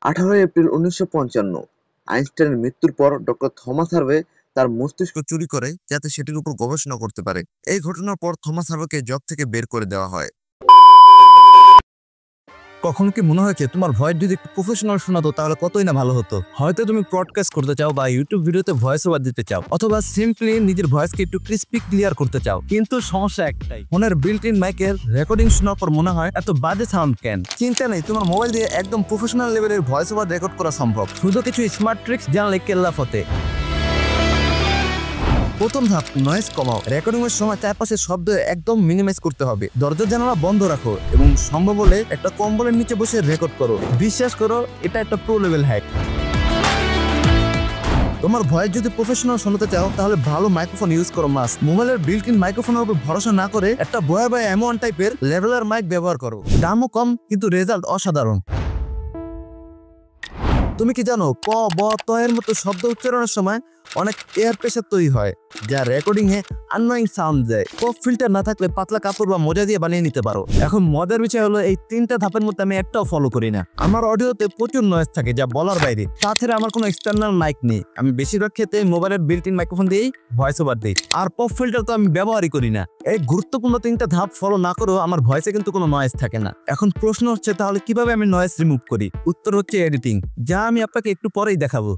18 April 1955 আইনস্টাইনের মৃত্যুর পর ডক্টর থমাস হার্ভে তার মস্তিষ্ক চুরি করে যাতে সেটির উপর গবেষণা করতে পারে। এই ঘটনার পর থমাস হার্ভেকে জব থেকে বের করে দেওয়া হয়। কখনো কি মনে হয়েছে তোমার ভয়েস যদি একটু প্রফেশনাল শোনাতো তাহলে কতই না ভালো হতো? হয়তো তুমি ব্রডকাস্ট করতে চাও বা ইউটিউব ভিডিওতে ভয়েস ওভার দিতে চাও, অথবা সিম্পলি নিজের ভয়েসকে একটু ক্রিস্পি ক্লিয়ার করতে চাও, কিন্তু সমস্যা একটাই, ফোনের বিল্ট ইন মাইকের রেকর্ডিং শোনার পর মনে হয় এত বাজে সাউন্ড কেন? চিন্তা নেই, তোমার মোবাইল দিয়ে একদম প্রফেশনাল লেভেলের ভয়েস ওভার রেকর্ড করা সম্ভব, শুধু কিছু স্মার্ট ট্রিক্স জানলে কেল্লা ফতে। প্রথম ধাপ, নয়েজ কমাও। রেকর্ডিং এর সময় চারপাশের শব্দ একদম মিনিমাইজ করতে হবে। দরজা জানালা বন্ধ রাখো এবং সম্ভব হলে একটা কম্বলের নিচে বসে রেকর্ড করো। বিশ্বাস করো, এটা একটা প্রো লেভেল হ্যাক। তোমার ভয়েস যদি প্রফেশনাল শোনাতে চাও তাহলে ভালো মাইক্রোফোন ইউজ করো মাস্ট। মোবাইলের বিল্ট ইন মাইক্রোফোনের উপর ভরসা না করে একটা বয়া এমন টাইপের লেভেলার মাইক ব্যবহার করো। দামও কম কিন্তু রেজাল্ট অসাধারণ। তুমি কি জানো, ক, ব, ত এর মতো শব্দ উচ্চারণের সময় অনেক এয়ার প্রেশার তৈরি হয় যা রেকর্ডিং এ আননোয়িং সাউন্ড দেয়। পপ ফিল্টার না থাকলে পাতলা কাপড় বা মোজা দিয়ে বানিয়ে নিতে পারো। এখন মজার বিষয় হলো, এই তিনটা ধাপের মধ্যে আমি একটাও ফলো করি না। আমার অডিওতে প্রচুর নয়েজ থাকে যা বলার বাইরে। তাছাড়া আমার কোনো এক্সটার্নাল মাইক নেই। আমি বেশিরভাগ ক্ষেত্রে মোবাইলের বিল্ট ইন মাইক্রোফোন দিয়েই ভয়েস ওভার দিই। আর পপ ফিল্টার তো আমি ব্যবহারই করি না। এই গুরুত্বপূর্ণ তিনটা ধাপ ফলো না করেও আমার ভয়েসে কিন্তু কোনো নয়েজ থাকে না। এখন প্রশ্ন হচ্ছে, তাহলে কিভাবে আমি নয়েজ রিমুভ করি? উত্তর হচ্ছে এডিটিং, যা আমি আপনাকে একটু পরেই দেখাবো।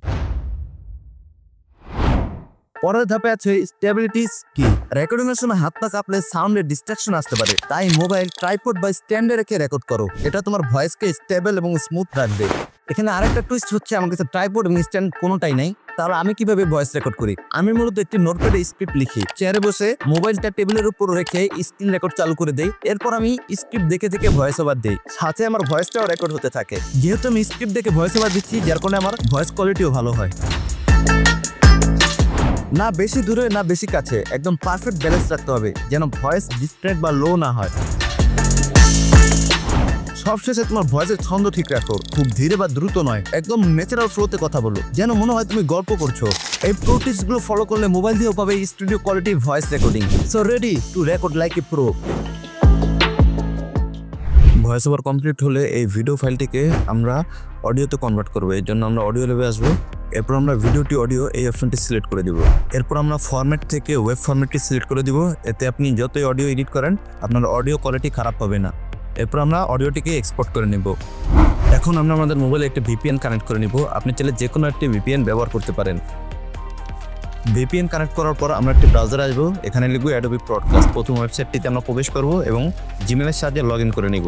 পরের ধাপে আছে স্টেবিলিটিস কি। রেকর্ডিং এর সময় হাত পা কাঁপলে সাউন্ডের ডিস্ট্রাকশন আসতে পারে, তাই মোবাইল ট্রাইপড বা স্ট্যান্ডে রেখে রেকর্ড করো। এটা তোমার ভয়েসকে স্টেবল এবং স্মুথ রাখবে। এখানে আরেকটা টুইস্ট হচ্ছে, আমার কাছে ট্রাইপড এবং স্ট্যান্ড কোনোটাই নাই। তাহলে আমি কিভাবে ভয়েস রেকর্ড করি? আমি মূলত একটি নোটপ্যাডে স্ক্রিপ্ট লিখি, চেয়ারে বসে মোবাইলটা টেবিলের উপর রেখে স্ক্রিন রেকর্ড চালু করে দেই। এরপর আমি স্ক্রিপ্ট দেখে দেখে ভয়েস ওভার দিই, সাথে আমার ভয়েসটাও রেকর্ড হতে থাকে। যেহেতু আমি স্ক্রিপ্ট দেখে ভয়েস ওভার দিচ্ছি, যার কারণে আমার ভয়েস কোয়ালিটিও ভালো হয়। না বেশি দূরে না বেশি কাছে, একদম পারফেক্ট ব্যালেন্স রাখতে হবে যেন ভয়েস ডিস্ট্র্যাক্ট বা লো না হয়। সবশেষে তোমার ভয়েসের ছন্দ ঠিক রাখো, খুব ধীরে বা দ্রুত নয়, একদম ন্যাচারাল ফ্লোতে কথা বলো, যেন মনে হয় তুমি গল্প করছো। এই প্রো টিপসগুলো ফলো করলে মোবাইল দিয়েও পাবে studio quality voice recording. So ready to record like a pro. Voice over complete হলে এই ভিডিও ফাইলটিকে আমরা অডিওতে কনভার্ট করবো। এর জন্য আমরা অডিও লেভে আসবো। এরপর আমরা ভিডিওটি অডিও এই অপশনটি সিলেক্ট করে দিব। এরপর আমরা ফরম্যাট থেকে ওয়েব ফরম্যাটটি সিলেক্ট করে দিব। এতে আপনি যতই অডিও এডিট করেন আপনার অডিও কোয়ালিটি খারাপ হবে না। এরপর আমরা অডিওটিকে এক্সপোর্ট করে নিব। এখন আমরা আমাদের মোবাইলে একটা ভিপিএন কানেক্ট করে নিব। আপনি চাইলে যে কোনো একটি ভিপিএন ব্যবহার করতে পারেন। ভিপিএন কানেক্ট করার পর আমরা একটি ব্রাউজার আসবো, এখানে লিখব অ্যাডোবি ব্রডকাস্ট। প্রথম ওয়েবসাইটটিতে আমরা প্রবেশ করব এবং জিমেলের সাহায্যে লগ ইন করে নিব।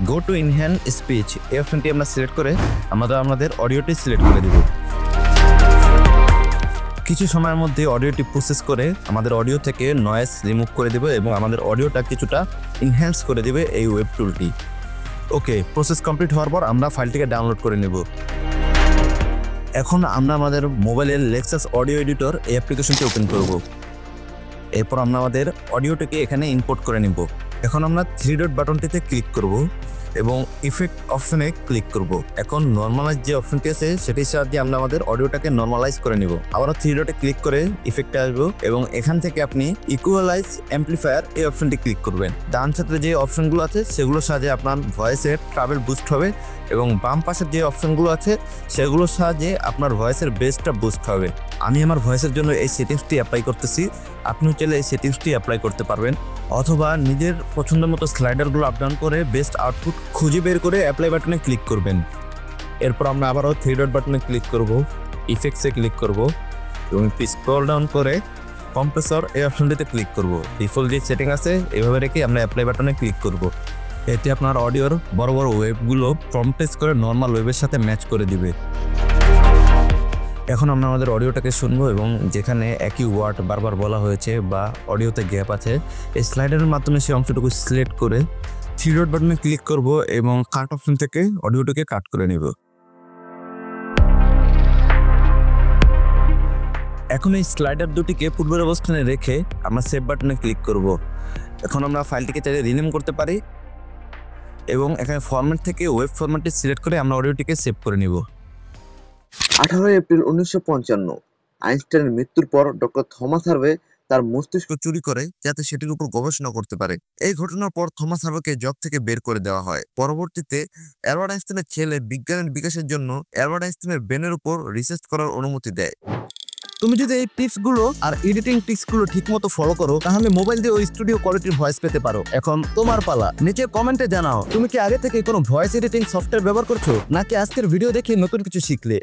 গো টু ইনহ্যান্স স্পিচ এই অপশনটি আমরা সিলেক্ট করে আমাদের অডিওটি সিলেক্ট করে দিব। কিছু সময়ের মধ্যে অডিওটি প্রসেস করে আমাদের অডিও থেকে নয়েজ রিমুভ করে দেবে এবং আমাদের অডিওটা কিছুটা ইনহ্যান্স করে দেবে এই ওয়েব টুলটি। ওকে, প্রসেস কমপ্লিট হওয়ার পর আমরা ফাইলটিকে ডাউনলোড করে নেব। এখন আমরা আমাদের মোবাইলের লেক্সাস অডিও এডিটর এই অ্যাপ্লিকেশনটি ওপেন করব। এরপর আমরা আমাদের অডিওটিকে এখানে ইম্পোর্ট করে নিব। এখন আমরা 3 ডট বাটনটিতে ক্লিক করব এবং ইফেক্ট অপশনে ক্লিক করব। এখন নর্মালাইজ যে অপশনটি আছে সেটির সাহায্যে আমরা আমাদের অডিওটাকে নর্মালাইজ করে নিব। আবারও 3 ডটে ক্লিক করে ইফেক্টে আসবো এবং এখান থেকে আপনি ইকুয়ালাইজ অ্যাম্পলিফায়ার এই অপশনটি ক্লিক করবেন। ডান সাইডে যে অপশনগুলো আছে সেগুলোর সাহায্যে আপনার ভয়েসের ট্রাভেল বুস্ট হবে এবং বাম পাশের যে অপশনগুলো আছে সেগুলোর সাহায্যে আপনার ভয়েসের বেসটা বুস্ট হবে। আমি আমার ভয়েসের জন্য এই সেটিংসটি অ্যাপ্লাই করতেছি। আপনিও চাইলে এই সেটিংসটি অ্যাপ্লাই করতে পারবেন, অথবা নিজের পছন্দ মতো স্লাইডারগুলো আপ ডাউন করে বেস্ট আউটপুট খুঁজে বের করে অ্যাপ্লাই বাটনে ক্লিক করবেন। এরপর আমরা আবারও 3 ডট বাটনে ক্লিক করব, ইফেক্টসে ক্লিক করব এবং স্ক্রল ডাউন করে কম্প্রেসর এই অপশনটিতে ক্লিক করব। ডিফল্ট যে সেটিং আছে এভাবে রেখে আমরা অ্যাপ্লাই বাটনে ক্লিক করব। এতে আপনার অডিওর বড় বড় ওয়েবগুলো প্রম্পটেজ করে নর্মাল ওয়েবের সাথে ম্যাচ করে দিবে। এখন আমরা আমাদের অডিওটাকে শুনবো এবং যেখানে একই ওয়ার্ড বারবার বলা হয়েছে বা অডিওতে গ্যাপ আছে এই স্লাইডারের মাধ্যমে সেই অংশটুকু সিলেক্ট করে 3 ডট বাটনে ক্লিক করব এবং কাট অপশন থেকে অডিওটাকে কাট করে নেব। এখন এই স্লাইডার দুটিকে পূর্বের অবস্থানে রেখে আমরা সেভ বাটনে ক্লিক করব। এখন আমরা ফাইলটিকে চাইলে রিনেম করতে পারি এবং এখানে ফরম্যাট থেকে ওয়েব ফরম্যাটটি সিলেক্ট করে আমরা অডিওটিকে সেভ করে নিব। 18 এপ্রিল 1955 আইনস্টাইনের মৃত্যুর পর ডক্টর থমাস হার্ভে তার মস্তিষ্ক চুরি করে যাতে সেটির উপর গবেষণা করতে পারে। এই ঘটনার পর থমাস হার্ভেকে জব থেকে বের করে দেওয়া হয়। পরবর্তীতে অ্যালবার্ট আইনস্টাইনের ছেলে বিজ্ঞানের বিকাশের জন্য অ্যালবার্ট আইনস্টাইনের ব্রেনের উপর রিসার্চ করার অনুমতি দেয়। তুমি যদি এই টিপসগুলো আর এডিটিং টিপসগুলো ঠিকমতো ফলো করো তাহলে মোবাইল দিয়ে ওই স্টুডিও কোয়ালিটির ভয়েস পেতে পারো। এখন তোমার পালা, নিচে কমেন্টে জানাও তুমি কি আগে থেকে কোনো ভয়েস এডিটিং সফটওয়্যার ব্যবহার করছো নাকি আজকের ভিডিও দেখে নতুন কিছু শিখলে।